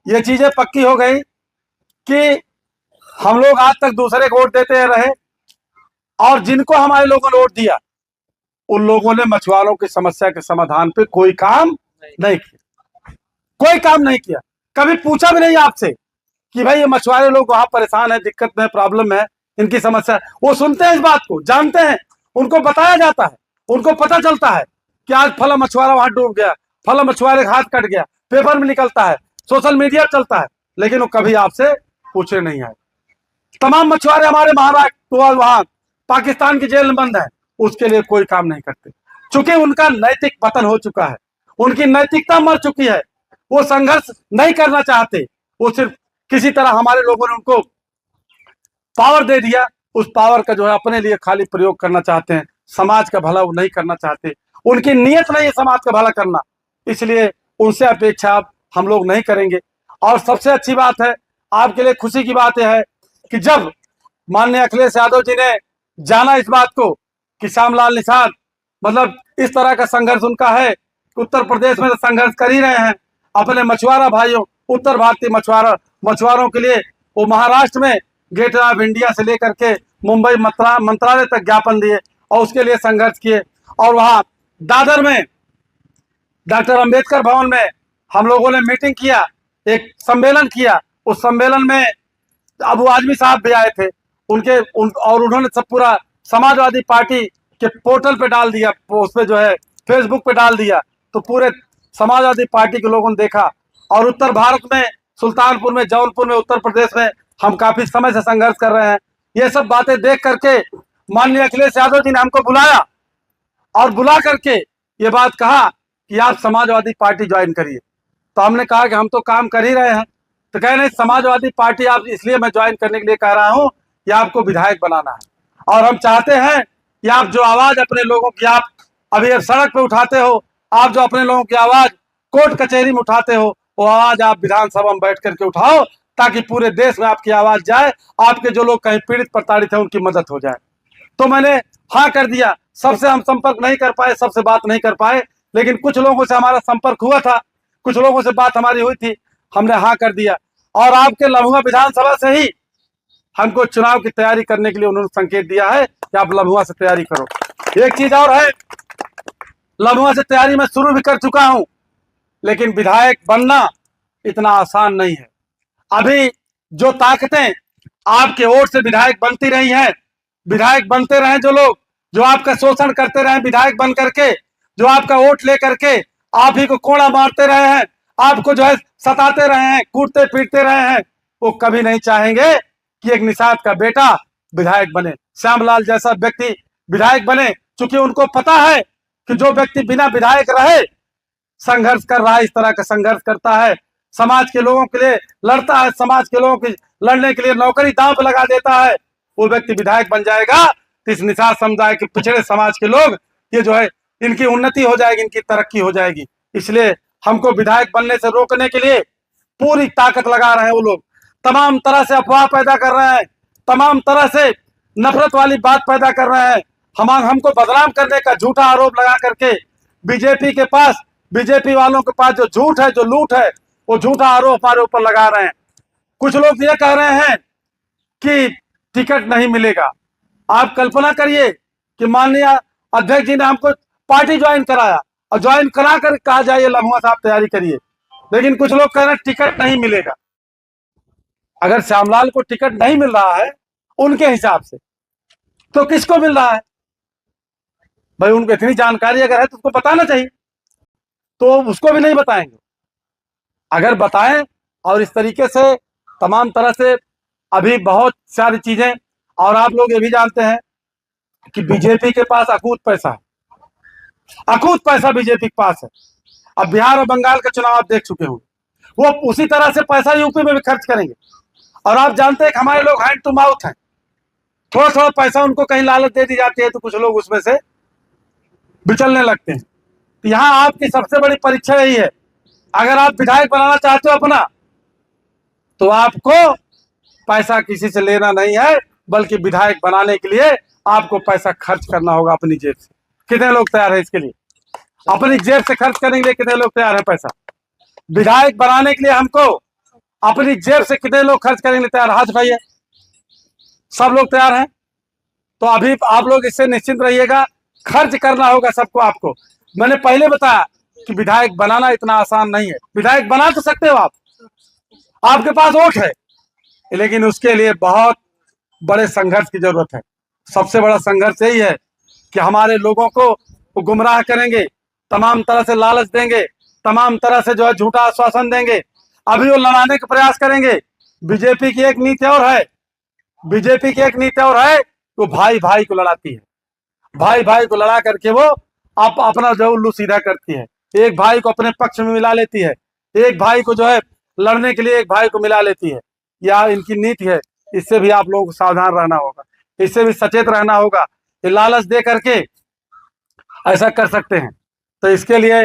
ये चीजें पक्की हो गई कि हम लोग आज तक दूसरे को वोट देते रहे और जिनको हमारे लोगों ने वोट दिया उन लोगों ने मछुआरों की समस्या के समाधान पे कोई काम नहीं किया, कोई काम नहीं किया। कभी पूछा भी नहीं आपसे कि भाई ये मछुआरे लोग वहां परेशान है, दिक्कत में, प्रॉब्लम है, इनकी समस्या है। वो सुनते हैं, इस बात को जानते हैं, उनको बताया जाता है, उनको पता चलता है कि आज फला मछुआरा वहां डूब गया, फला मछुआरे का हाथ कट गया, पेपर में निकलता है, सोशल मीडिया चलता है, लेकिन वो कभी आपसे पूछे नहीं आए। तमाम मछुआरे हमारे महाराष्ट्र तो वहां पाकिस्तान की जेल में बंद है, उसके लिए कोई काम नहीं करते, चूंकि उनका नैतिक पतन हो चुका है, उनकी नैतिकता मर चुकी है, वो संघर्ष नहीं करना चाहते। वो सिर्फ किसी तरह हमारे लोगों ने उनको पावर दे दिया, उस पावर का जो है अपने लिए खाली प्रयोग करना चाहते हैं, समाज का भला वो नहीं करना चाहते, उनकी नीयत नहीं है समाज का भला करना, इसलिए उनसे अपेक्षा हम लोग नहीं करेंगे। और सबसे अच्छी बात है, आपके लिए खुशी की बात यह है कि जब माननीय अखिलेश यादव जी ने जाना इस बात को कि श्यामलाल निषाद मतलब इस तरह का संघर्ष उनका है कि उत्तर प्रदेश में तो संघर्ष कर ही रहे हैं अपने मछुआरा भाइयों, उत्तर भारतीय मछुआरों के लिए, वो महाराष्ट्र में गेट ऑफ इंडिया से लेकर के मुंबई मंत्रालय तक ज्ञापन दिए और उसके लिए संघर्ष किए। और वहां दादर में डॉक्टर अंबेडकर भवन में हम लोगों ने मीटिंग किया, एक सम्मेलन किया, उस सम्मेलन में अबू आजमी साहब भी आए थे, और उन्होंने सब पूरा समाजवादी पार्टी के पोर्टल पे डाल दिया, उस पे जो है फेसबुक पे डाल दिया, तो पूरे समाजवादी पार्टी के लोगों ने देखा। और उत्तर भारत में सुल्तानपुर में, जौनपुर में, उत्तर प्रदेश में हम काफी समय से संघर्ष कर रहे हैं। ये सब बातें देख करके माननीय अखिलेश यादव जी ने हमको बुलाया और बुला करके ये बात कहा कि आप समाजवादी पार्टी ज्वाइन करिए। तो हमने कहा कि हम तो काम कर ही रहे हैं। तो कह रहे समाजवादी पार्टी आप इसलिए मैं ज्वाइन करने के लिए कह रहा हूं कि आपको विधायक बनाना है और हम चाहते हैं कि आप जो आवाज अपने लोगों की आप अभी सड़क पे उठाते हो, आप जो अपने लोगों की आवाज कोर्ट कचहरी में उठाते हो, वो आवाज आप विधानसभा में बैठ करके उठाओ ताकि पूरे देश में आपकी आवाज जाए, आपके जो लोग कहीं पीड़ित प्रताड़ित है उनकी मदद हो जाए। तो मैंने हाँ कर दिया। सबसे हम संपर्क नहीं कर पाए, सबसे बात नहीं कर पाए, लेकिन कुछ लोगों से हमारा संपर्क हुआ था, कुछ लोगों से बात हमारी हुई थी, हमने हाँ कर दिया। और आपके लम्हुआ विधानसभा से ही हमको चुनाव की तैयारी करने के लिए उन्होंने संकेत दिया है कि आप लम्हुआ से तैयारी करो। एक चीज और है, लम्हुआ से तैयारी मैं शुरू भी कर चुका हूं, लेकिन विधायक बनना इतना आसान नहीं है। अभी जो ताकतें आपके वोट से विधायक बनती रही हैं, विधायक बनते रहे जो लोग, जो आपका शोषण करते रहे विधायक बन करके, जो आपका वोट लेकर के आप ही को कोड़ा मारते रहे हैं, आपको जो है सताते रहे हैं, कूटते पीटते रहे हैं, वो कभी नहीं चाहेंगे कि एक निषाद का बेटा विधायक बने, श्यामलाल जैसा व्यक्ति विधायक बने। क्योंकि उनको पता है कि जो व्यक्ति बिना विधायक रहे संघर्ष कर रहा है, इस तरह का संघर्ष करता है, समाज के लोगों के लिए लड़ता है, समाज के लोगों की लड़ने के लिए नौकरी दांव पे लगा देता है, वो व्यक्ति विधायक बन जाएगा तो इस निषाद समुदाय के पिछड़े समाज के लोग ये जो है इनकी उन्नति हो जाएगी, इनकी तरक्की हो जाएगी। इसलिए हमको विधायक बनने से रोकने के लिए पूरी ताकत लगा रहे हैं वो लोग, तमाम तरह से अफवाह पैदा कर रहे हैं, तमाम तरह से नफरत वाली बात पैदा कर रहे हैं, हमको बदनाम करने का झूठा आरोप लगा करके बीजेपी के पास, बीजेपी वालों के पास जो झूठ है, जो लूट है, वो झूठा आरोप हमारे ऊपर लगा रहे हैं। कुछ लोग ये कह रहे हैं कि टिकट नहीं मिलेगा। आप कल्पना करिए कि माननीय अध्यक्ष जी ने हमको पार्टी ज्वाइन कराया और ज्वाइन करा कर कहा जाए लम्हुआ साहब तैयारी करिए, लेकिन कुछ लोग कह रहे हैं टिकट नहीं मिलेगा। अगर श्यामलाल को टिकट नहीं मिल रहा है उनके हिसाब से, तो किसको मिल रहा है? भाई उनको इतनी जानकारी अगर है तो उसको बताना चाहिए, तो उसको भी नहीं बताएंगे। अगर बताएं, और इस तरीके से तमाम तरह से अभी बहुत सारी चीजें, और आप लोग ये भी जानते हैं कि बीजेपी के पास अकूत पैसा है, अकूत पैसा बीजेपी के पास है। अब बिहार और बंगाल का चुनाव आप देख चुके होंगे, वो उसी तरह से पैसा यूपी में भी खर्च करेंगे। और आप जानते हैं कि हमारे लोग हैंड टू माउथ हैं, थोड़ा थोड़ा पैसा उनको कहीं लालच दे दी जाती है तो कुछ लोग उसमें से बिचलने लगते हैं। तो यहाँ आपकी सबसे बड़ी परीक्षा यही है, अगर आप विधायक बनाना चाहते हो अपना, तो आपको पैसा किसी से लेना नहीं है, बल्कि विधायक बनाने के लिए आपको पैसा खर्च करना होगा अपनी जेब से। कितने लोग तैयार है इसके लिए? अपनी जेब से खर्च करने के लिए कितने लोग तैयार है पैसा? विधायक बनाने के लिए हमको अपनी जेब से कितने लोग खर्च करेंगे तैयार? हाथ उठाइए। सब लोग तैयार हैं? तो अभी आप लोग इससे निश्चिंत रहिएगा, खर्च करना होगा सबको। आपको मैंने पहले बताया कि विधायक बनाना इतना आसान नहीं है। विधायक बना तो सकते हो आप, आपके पास वोट है, लेकिन उसके लिए बहुत बड़े संघर्ष की जरूरत है। सबसे बड़ा संघर्ष यही है कि हमारे लोगों को वो गुमराह करेंगे, तमाम तरह से लालच देंगे, तमाम तरह से जो है झूठा आश्वासन देंगे। अभी वो लड़ाने का प्रयास करेंगे। बीजेपी की एक नीति और है, बीजेपी की एक नीति और है, वो भाई भाई को लड़ाती है। भाई भाई को लड़ा करके वो अपना जो उल्लू सीधा करती है। एक भाई को अपने पक्ष में मिला लेती है, एक भाई को जो है लड़ने के लिए एक भाई को मिला लेती है। यह इनकी नीति है। इससे भी आप लोगों को सावधान रहना होगा, इससे भी सचेत रहना होगा। ये लालच दे करके ऐसा कर सकते हैं। तो इसके लिए